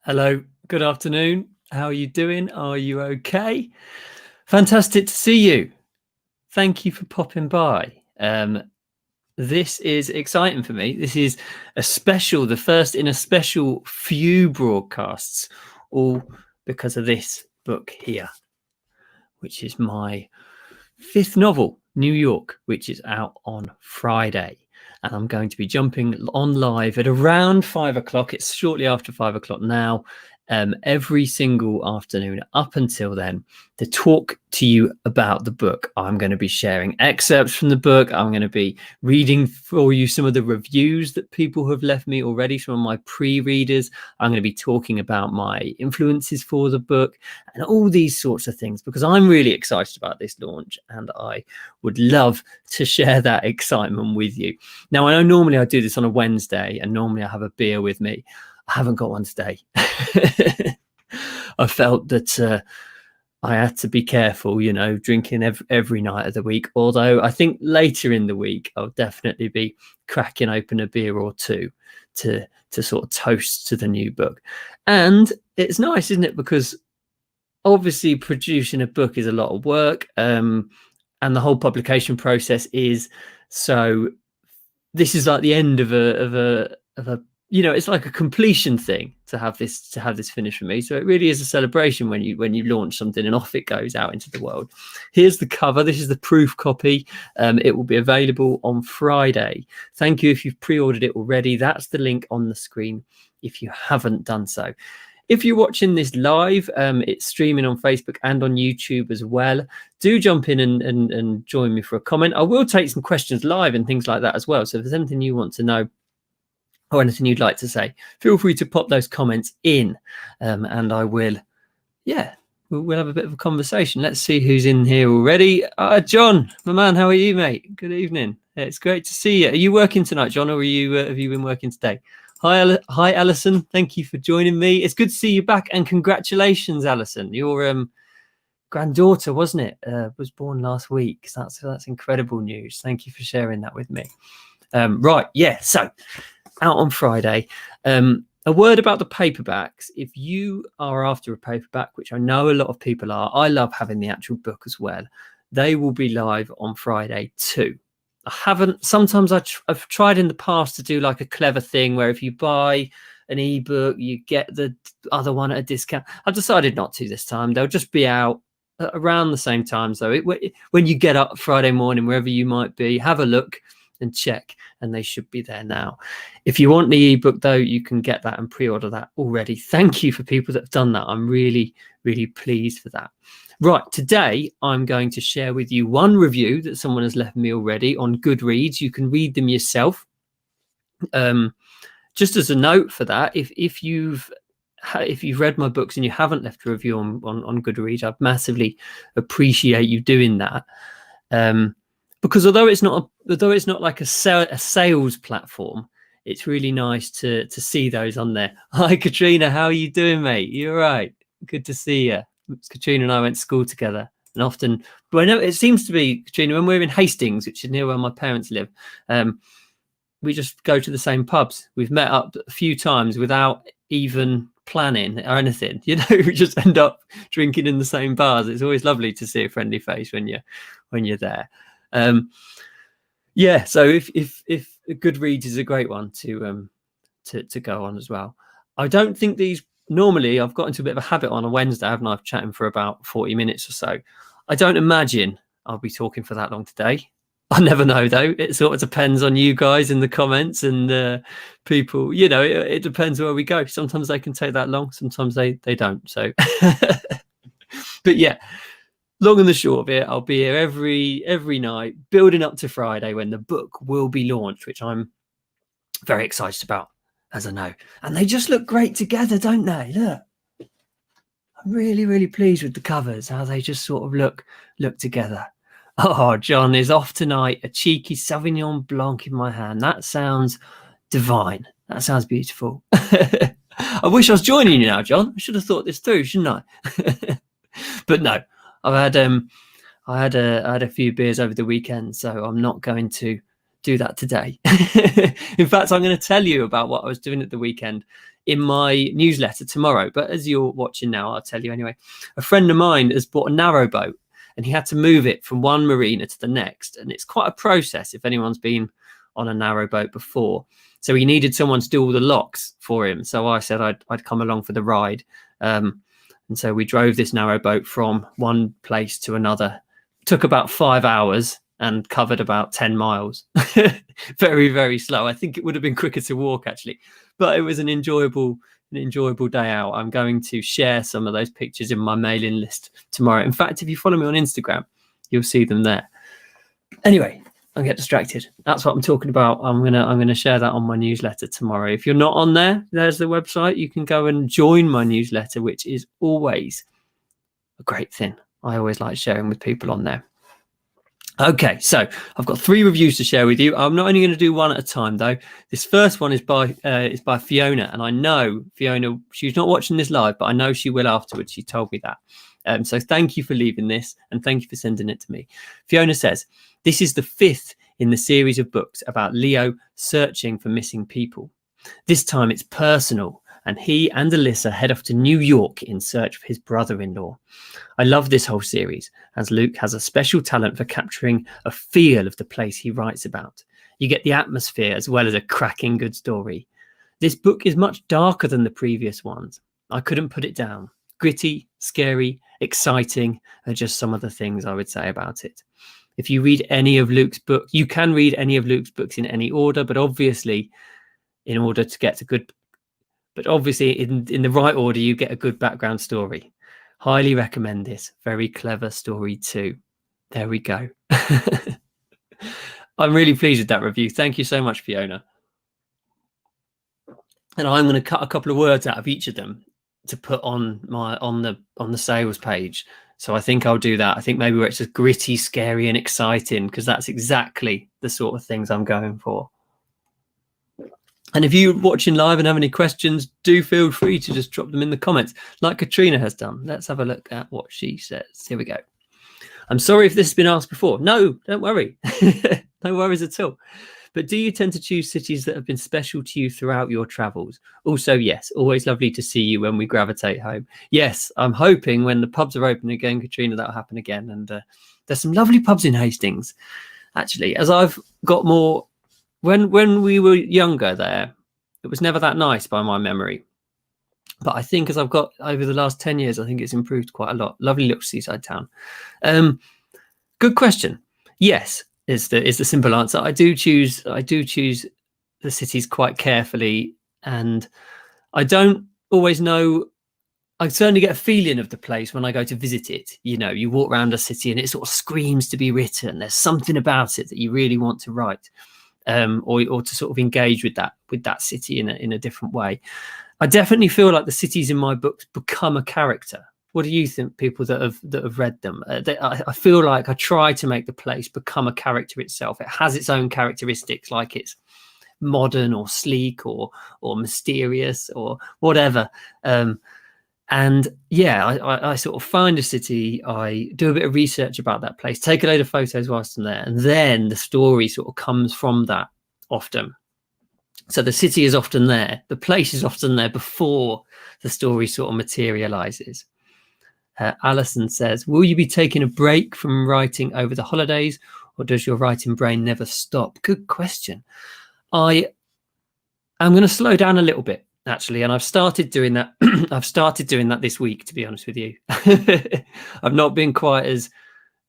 Hello, good afternoon. How are you doing? Are you okay? Fantastic to see you. Thank you for popping by. This is exciting for me. This is a special, the first in a special few broadcasts, all because of this book here, which is my fifth novel, New York, which is out on Friday. And I'm going to be jumping on live at around 5 o'clock. It's shortly after 5 o'clock now, every single afternoon up until then, to talk to you about the book. I'm going to be sharing excerpts from the book. I'm going to be reading for you some of the reviews that people have left me already, some of my pre-readers. I'm going to be talking about my influences for the book and all these sorts of things, because I'm really excited about this launch and I would love to share that excitement with you. Now, I know normally I do this on a Wednesday and normally I have a beer with me. I haven't got one today. I felt that I had to be careful, drinking every night of the week. Although I think later in the week, I'll definitely be cracking open a beer or two to sort of toast to the new book. And it's nice, isn't it? Because obviously producing a book is a lot of work, and the whole publication process is. So this is like the end of a it's like a completion thing to have this finished for me. So it really is a celebration when you launch something and off it goes out into the world. Here's the cover. This is the proof copy. It will be available on Friday. Thank you if you've pre-ordered it already. That's the link on the screen if you haven't done so. If you're watching this live, it's streaming on Facebook and on YouTube as well. Do jump in and join me for a comment. I will take some questions live and things like that as well. So if there's anything you want to know or anything you'd like to say, feel free to pop those comments in, and I will, we'll have a bit of a conversation. Let's see who's in here already. John, my man, how are you, mate? Good evening. It's great to see you. Are you working tonight, John, or have you been working today? Hi, Allison. Thank you for joining me. It's good to see you back, and congratulations, Allison. Your granddaughter, wasn't it, was born last week. So that's incredible news. Thank you for sharing that with me. Right, yeah. So out on Friday. A word about the paperbacks. If you are after a paperback, which I know a lot of people are, I love having the actual book as well. They will be live on Friday too. Sometimes I've tried in the past to do like a clever thing where if you buy an ebook, you get the other one at a discount. I've decided not to this time. They'll just be out around the same time. So when you get up Friday morning, wherever you might be, have a look and check, and they should be there now. If you want the ebook though, you can get that and pre-order that already. Thank you for people that have done that. I'm really, really pleased for that. Right, today I'm going to share with you one review that someone has left me already on Goodreads. You can read them yourself. Just as a note for that, if you've read my books and you haven't left a review on Goodreads, I'd massively appreciate you doing that. Because although it's not like a sales platform, it's really nice to see those on there. Hi, Katrina. How are you doing, mate? You're right. Good to see you. Katrina and I went to school together, and often, but I know it seems to be, Katrina, when we're in Hastings, which is near where my parents live, we just go to the same pubs. We've met up a few times without even planning or anything. We just end up drinking in the same bars. It's always lovely to see a friendly face when you're there. So if Goodreads is a great one to go on as well. I don't think these, normally I've got into a bit of a habit on a Wednesday, haven't I, of chatting for about 40 minutes or so. I don't imagine I'll be talking for that long today. I never know though. It sort of depends on you guys in the comments and people, it depends where we go. Sometimes they can take that long, sometimes they don't. So but yeah, long and the short of it, I'll be here every night, building up to Friday when the book will be launched, which I'm very excited about, as I know. And they just look great together, don't they? Look, I'm really, really pleased with the covers, how they just sort of look together. Oh, John is off tonight. A cheeky Sauvignon Blanc in my hand. That sounds divine. That sounds beautiful. I wish I was joining you now, John. I should have thought this through, shouldn't I? But no. I had a few beers over the weekend, so I'm not going to do that today. In fact, I'm going to tell you about what I was doing at the weekend in my newsletter tomorrow. But as you're watching now, I'll tell you anyway. A friend of mine has bought a narrowboat, and he had to move it from one marina to the next. And it's quite a process if anyone's been on a narrowboat before. So he needed someone to do all the locks for him. So I said I'd come along for the ride. And so we drove this narrowboat from one place to another. Took about 5 hours and covered about 10 miles. Very, very slow. I think it would have been quicker to walk, actually. But it was an enjoyable day out. I'm going to share some of those pictures in my mailing list tomorrow. In fact, if you follow me on Instagram, you'll see them there. Anyway, I get distracted. That's what I'm talking about. I'm gonna share that on my newsletter tomorrow. If you're not on there, there's the website. You can go and join my newsletter, which is always a great thing. I always like sharing with people on there. Okay, so I've got 3 reviews to share with you. I'm not only going to do one at a time, though. This first one is by Fiona, and I know Fiona, she's not watching this live, but I know she will afterwards. She told me that. So thank you for leaving this, and thank you for sending it to me. Fiona says, this is the 5th in the series of books about Leo searching for missing people. This time it's personal, and he and Allissa head off to New York in search of his brother-in-law. I love this whole series, as Luke has a special talent for capturing a feel of the place he writes about. You get the atmosphere as well as a cracking good story. This book is much darker than the previous ones. I couldn't put it down. Gritty, scary, exciting are just some of the things I would say about it. If you read any of Luke's books, you can read any of Luke's books in any order, but obviously in order to get a good, but obviously in the right order, you get a good background story. Highly recommend this. Very clever story too. There we go. I'm really pleased with that review. Thank you so much, Fiona. And I'm going to cut a couple of words out of each of them to put on the sales page. So I think I'll do that. I think maybe where it's just gritty, scary, and exciting, because that's exactly the sort of things I'm going for. And if you're watching live and have any questions, do feel free to just drop them in the comments, like Katrina has done. Let's have a look at what she says. Here we go. I'm sorry if this has been asked before. No, don't worry. No worries at all. But do you tend to choose cities that have been special to you throughout your travels? Also, yes, always lovely to see you when we gravitate home. Yes, I'm hoping when the pubs are open again, Katrina, that'll happen again. And there's some lovely pubs in Hastings, actually. As I've got more... When we were younger there, it was never that nice by my memory. But I think as I've got over the last 10 years, I think it's improved quite a lot. Lovely little seaside town. Good question. Yes, is the simple answer. I do choose the cities quite carefully, and I don't always know. I certainly get a feeling of the place when I go to visit it. You know, you walk around a city and it sort of screams to be written. There's something about it that you really want to write. Or to sort of engage with that city in a different way. I definitely feel like the cities in my books become a character. What do you think, people that have read them? I feel like I try to make the place become a character itself. It has its own characteristics, like it's modern or sleek or mysterious or whatever. And yeah, I sort of find a city, I do a bit of research about that place, take a load of photos whilst I'm there, and then the story sort of comes from that often. So the city is often there, the place is often there before the story sort of materializes. Alison says, will you be taking a break from writing over the holidays, or does your writing brain never stop? Good question. I'm going to slow down a little bit, actually, and I've started doing that. I've started doing that this week, to be honest with you. I've not been quite as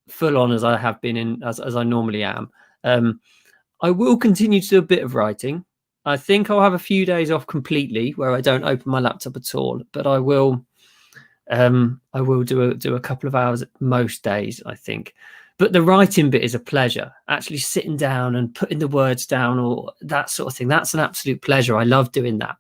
full on as I have been as I normally am. I will continue to do a bit of writing. I think I'll have a few days off completely where I don't open my laptop at all, but I will do a couple of hours most days, I think. But the writing bit is a pleasure. Actually sitting down and putting the words down or that sort of thing, that's an absolute pleasure. I love doing that.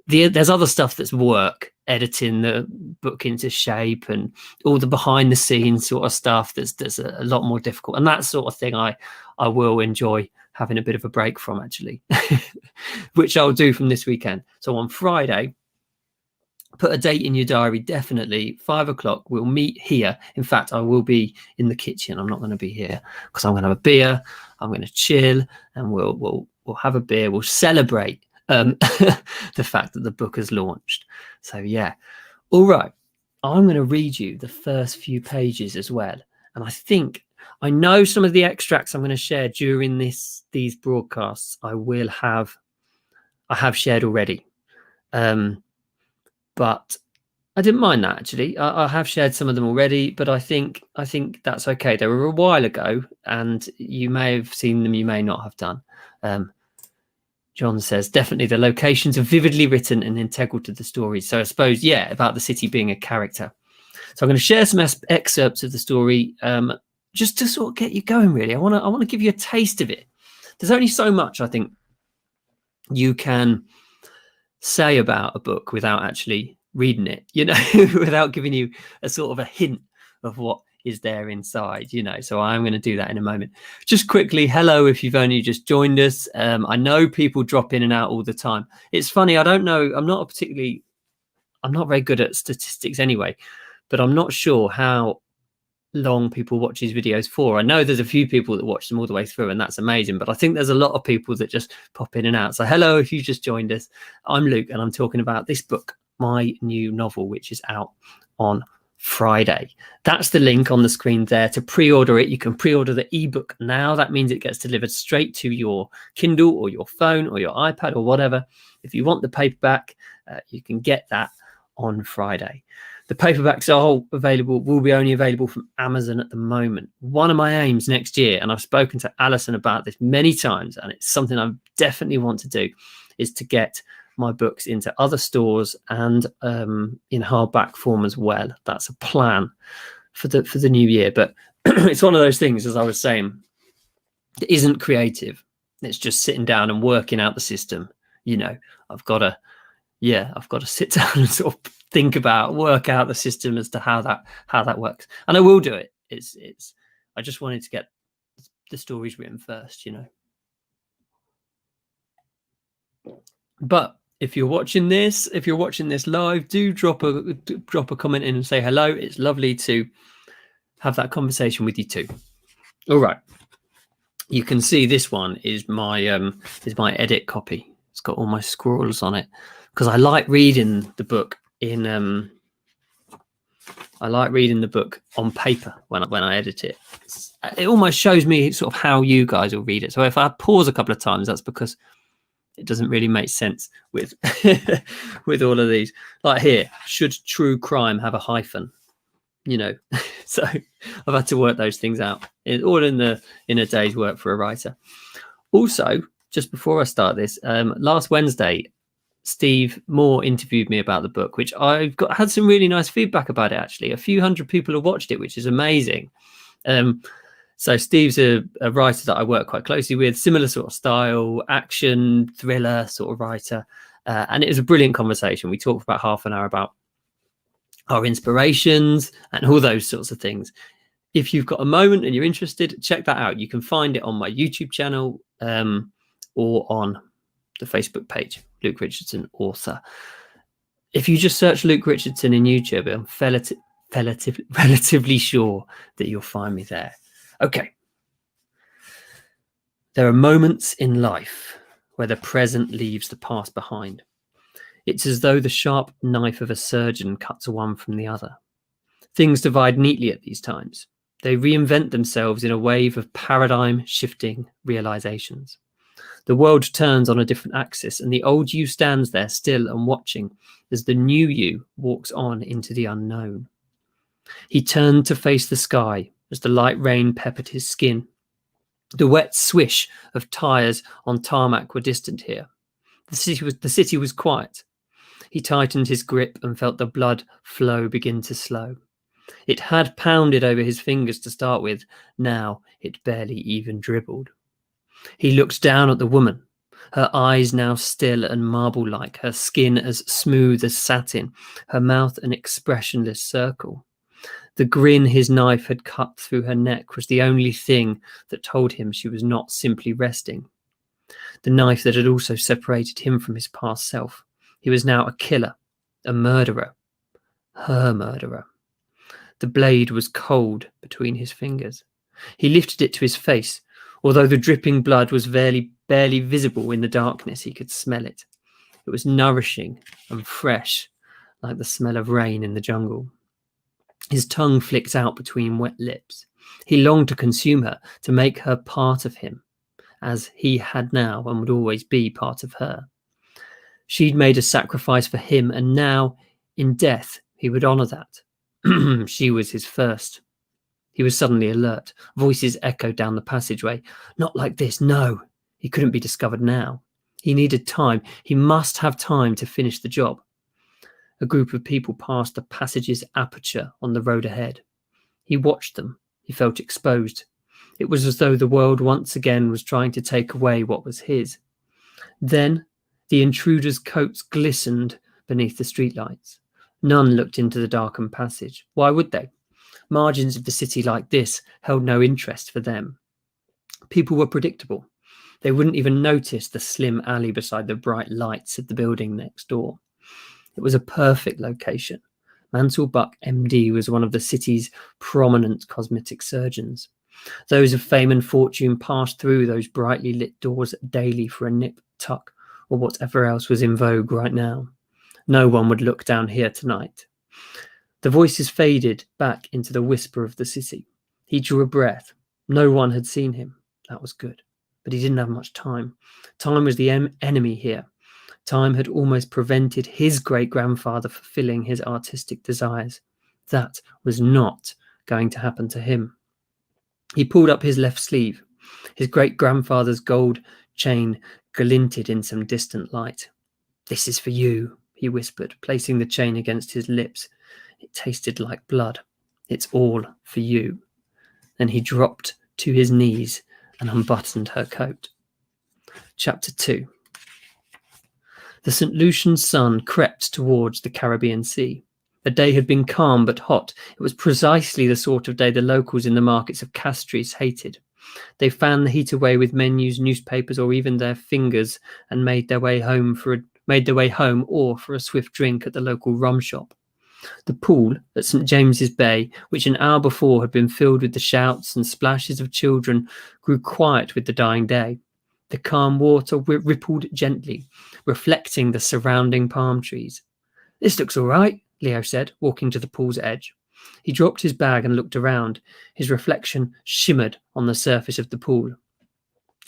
There's other stuff that's work, editing the book into shape and all the behind the scenes sort of stuff that's a lot more difficult. And that sort of thing I will enjoy having a bit of a break from, actually, which I'll do from this weekend. So on Friday, put a date in your diary, definitely 5 o'clock. We'll meet here. In fact, I will be in the kitchen. I'm not going to be here because I'm going to have a beer. I'm going to chill, and we'll have a beer. We'll celebrate the fact that the book has launched. So yeah, all right. I'm going to read you the first few pages as well, and I know some of the extracts I'm going to share during these broadcasts. I have shared already. But I didn't mind that, actually. I have shared some of them already, but I think that's okay. They were a while ago, and you may have seen them, you may not have done. John says, definitely the locations are vividly written and integral to the story. So I suppose, yeah, about the city being a character. So I'm going to share some excerpts of the story just to sort of get you going, really. I want to give you a taste of it. There's only so much I think you can say about a book without actually reading it, without giving you a sort of a hint of what is there inside, so I'm going to do that in a moment. Just quickly, hello if you've only just joined us. I know people drop in and out all the time. It's funny, I don't know, I'm not very good at statistics anyway, but I'm not sure how long people watch these videos for. I know there's a few people that watch them all the way through, and that's amazing, but I think there's a lot of people that just pop in and out. So hello if you just joined us. I'm Luke, and I'm talking about this book, my new novel, which is out on Friday. That's the link on the screen there to pre-order it. You can pre-order the ebook now. That means it gets delivered straight to your Kindle or your phone or your iPad or whatever. If you want the paperback, you can get that on Friday. The paperbacks will be only available from Amazon at the moment. One of my aims next year, and I've spoken to Allissa about this many times, and it's something I definitely want to do, is to get my books into other stores and in hardback form as well. That's a plan for the new year. But it's one of those things, as I was saying, that isn't creative. It's just sitting down and working out the system. I've got to sit down and sort of work out the system as to how that works, and I will do it. I just wanted to get the stories written first, But if you're watching this live, do drop a comment in and say hello. It's lovely to have that conversation with you too. All right, you can see this one is my edit copy. It's got all my scrawls on it because I like reading the book on paper when I edit it. It almost shows me sort of how you guys will read it. So if I pause a couple of times, that's because it doesn't really make sense with with all of these. Like here, should true crime have a hyphen? So I've had to work those things out. All in a day's work for a writer. Also, just before I start this, last Wednesday, Steve Moore interviewed me about the book, which had some really nice feedback about it. Actually, a few hundred people have watched it, which is amazing. So Steve's a writer that I work quite closely with, similar sort of style, action, thriller sort of writer. And it was a brilliant conversation. We talked for about half an hour about our inspirations and all those sorts of things. If you've got a moment and you're interested, check that out. You can find it on my YouTube channel or on the Facebook page, Luke Richardson, author. If you just search Luke Richardson in YouTube, I'm relatively sure that you'll find me there. Okay. There are moments in life where the present leaves the past behind. It's as though the sharp knife of a surgeon cuts one from the other. Things divide neatly at these times. They reinvent themselves in a wave of paradigm-shifting realizations. The world turns on a different axis, and the old you stands there still and watching as the new you walks on into the unknown. He turned to face the sky as the light rain peppered his skin. The wet swish of tires on tarmac were distant here. The city was quiet. He tightened his grip and felt the blood flow begin to slow. It had pounded over his fingers to start with. Now it barely even dribbled. He looked down at the woman, her eyes now still and marble-like, her skin as smooth as satin, her mouth an expressionless circle. The grin his knife had cut through her neck was the only thing that told him she was not simply resting. The knife that had also separated him from his past self. He was now a killer, A murderer. Her murderer. The blade was cold between his fingers. He lifted it to his face. Although the dripping blood was barely visible in the darkness, he could smell it. It was nourishing and fresh, like the smell of rain in the jungle. His tongue flicked out between wet lips. He longed to consume her, to make her part of him, as he had now and would always be part of her. She'd made a sacrifice for him, and now, in death, he would honour that. She was his first. He was suddenly alert. Voices echoed down the passageway. Not like this, no. He couldn't be discovered now. He needed time. He must have time to finish the job. A group of people passed the passage's aperture on the road ahead. He watched them. He felt exposed. It was as though the world once again was trying to take away what was his. Then the intruders' coats glistened beneath the streetlights. None looked into the darkened passage. Why would they? Margins of the city like this held no interest for them. People were predictable. They wouldn't even notice the slim alley beside the bright lights of the building next door. It was a perfect location. Mansell Buck, MD, was one of the city's prominent cosmetic surgeons. Those of fame and fortune passed through those brightly lit doors daily for a nip, tuck, or whatever else was in vogue right now. No one would look down here tonight. The voices faded back into the whisper of the city. He drew a breath. No one had seen him. That was good. But he didn't have much time. Time was the enemy here. Time had almost prevented his great-grandfather fulfilling his artistic desires. That was not going to happen to him. He pulled up his left sleeve. His great-grandfather's gold chain glinted in some distant light. "This is for you," he whispered, placing the chain against his lips. It tasted like blood. "It's all for you." Then he dropped to his knees and unbuttoned her coat. Chapter 2. The St. Lucian sun crept towards the Caribbean Sea. The day had been calm but hot. It was precisely the sort of day the locals in the markets of Castries hated. They fanned the heat away with menus, newspapers, or even their fingers, and made their way home or for a swift drink at the local rum shop. The pool at St. James's Bay, which an hour before had been filled with the shouts and splashes of children, grew quiet with the dying day. The calm water rippled gently, reflecting the surrounding palm trees. "This looks all right," Leo said, walking to the pool's edge. He dropped his bag and looked around. His reflection shimmered on the surface of the pool.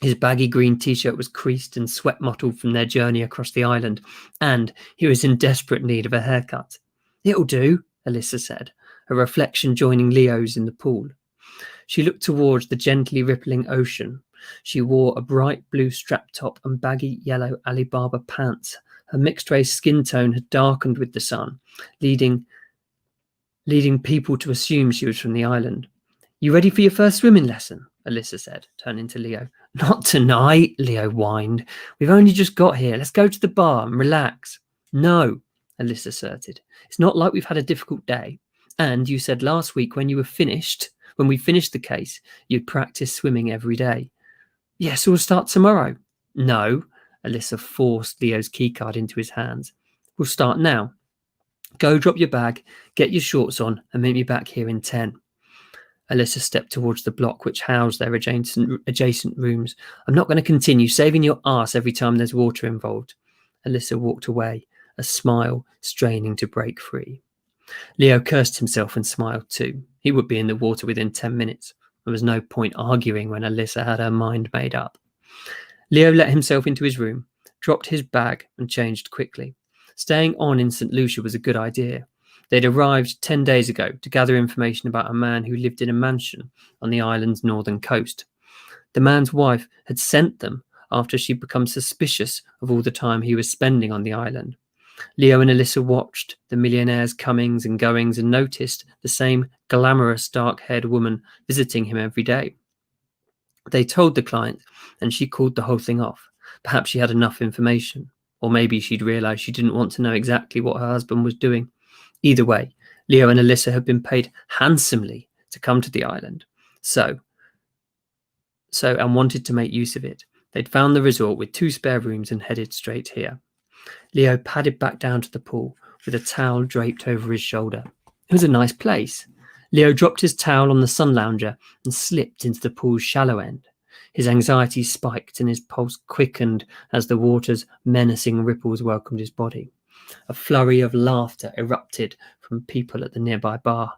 His baggy green t-shirt was creased and sweat-mottled from their journey across the island, and he was in desperate need of a haircut. "It'll do," Allissa said, her reflection joining Leo's in the pool. She looked towards the gently rippling ocean. She wore a bright blue strap top and baggy yellow Alibaba pants. Her mixed-race skin tone had darkened with the sun, leading people to assume she was from the island. "You ready for your first swimming lesson?" Allissa said, turning to Leo. "Not tonight," Leo whined. "We've only just got here. Let's go to the bar and relax." "No," Allissa asserted. "It's not like we've had a difficult day. And you said last week when we finished the case, you'd practice swimming every day." "Yes, we'll start tomorrow." "No," Allissa forced Leo's keycard into his hands. "We'll start now. Go drop your bag, get your shorts on, and meet me back here in 10. Allissa stepped towards the block which housed their adjacent rooms. "I'm not going to continue saving your ass every time there's water involved." Allissa walked away, a smile straining to break free. Leo cursed himself and smiled too. He would be in the water within 10 minutes. There was no point arguing when Allissa had her mind made up. Leo let himself into his room, dropped his bag, and changed quickly. Staying on in St. Lucia was a good idea. They'd arrived 10 days ago to gather information about a man who lived in a mansion on the island's northern coast. The man's wife had sent them after she'd become suspicious of all the time he was spending on the island. Leo and Allissa watched the millionaire's comings and goings and noticed the same glamorous dark-haired woman visiting him every day. They told the client, and she called the whole thing off. Perhaps she had enough information, or maybe she'd realised she didn't want to know exactly what her husband was doing. Either way, Leo and Allissa had been paid handsomely to come to the island, so and wanted to make use of it. They'd found the resort with 2 spare rooms and headed straight here. Leo padded back down to the pool. with a towel draped over his shoulder. It was a nice place. Leo dropped his towel on the sun lounger and slipped into the pool's shallow end. His anxiety spiked and his pulse quickened as the water's menacing ripples welcomed his body. A flurry of laughter erupted from people at the nearby bar.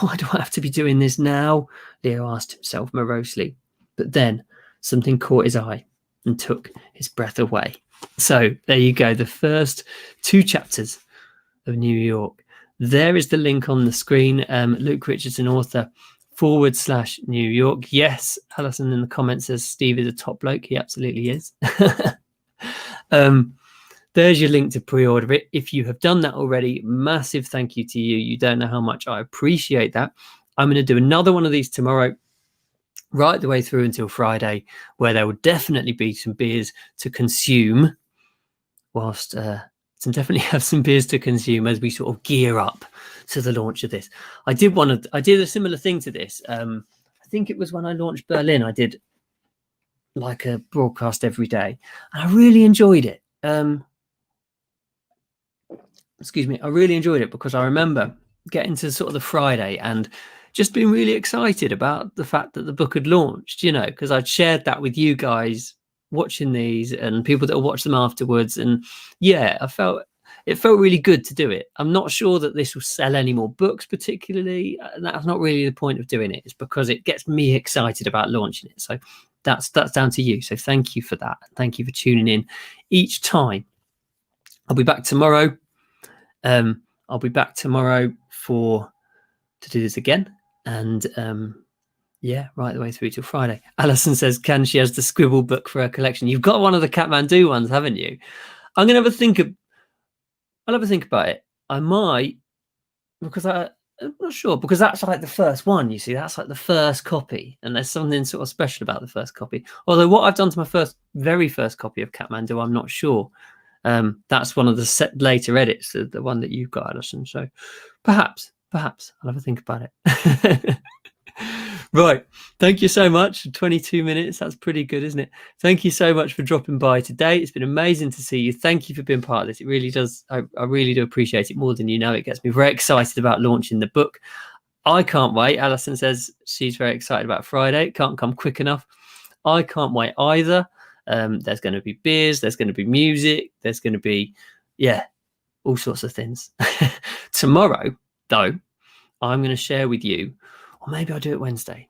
Why do I have to be doing this now? Leo asked himself morosely. But then something caught his eye and took his breath away. So there you go, the first 2 chapters of New York. There is the link on the screen. Luke Richardson, author, /New York. Yes, Alison in the comments says Steve is a top bloke. He absolutely is. There's your link to pre-order it. If you have done that already, massive thank you to you. You don't know how much I appreciate that. I'm going to do another one of these tomorrow, right the way through until Friday, where there will definitely be some beers to consume, whilst definitely have some beers to consume as we sort of gear up to the launch of this. I did a similar thing to this. I think it was when I launched Berlin. I did like a broadcast every day, and I really enjoyed it. I really enjoyed it because I remember getting to sort of the Friday and just being really excited about the fact that the book had launched, because I'd shared that with you guys watching these and people that watched them afterwards. And yeah, it felt really good to do it. I'm not sure that this will sell any more books particularly. That's not really the point of doing it. It's because it gets me excited about launching it. So that's down to you. So thank you for that. Thank you for tuning in each time. I'll be back tomorrow. I'll be back tomorrow to do this again. And right the way through till Friday. Alison says, can she has the scribble book for her collection? You've got one of the Kathmandu ones, haven't you? I'm gonna have a think about it. I might, because I'm not sure, because that's like the first one, you see, that's like the first copy, and there's something sort of special about the first copy. Although what I've done to my very first copy of Kathmandu, I'm not sure. That's one of the later edits, the one that you've got, Alison. So perhaps I'll have a think about it. Right, thank you so much. 22 minutes, that's pretty good, isn't it? Thank you so much for dropping by today. It's been amazing to see you. Thank you for being part of this. It really does, I really do appreciate it more than you know. It gets me very excited about launching the book. I can't wait. Alison says she's very excited about Friday. It can't come quick enough. I can't wait either. There's going to be beers, there's going to be music, there's going to be all sorts of things. Tomorrow though, I'm going to share with you, or maybe I'll do it Wednesday.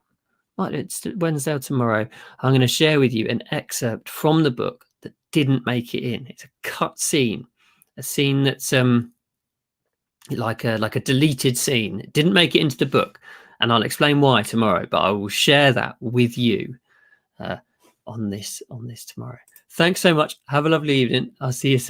It's Wednesday or tomorrow. I'm going to share with you an excerpt from the book that didn't make it in. It's a cut scene, a scene that's like a deleted scene. It didn't make it into the book, and I'll explain why tomorrow. But I will share that with you on this tomorrow. Thanks so much. Have a lovely evening. I'll see you soon.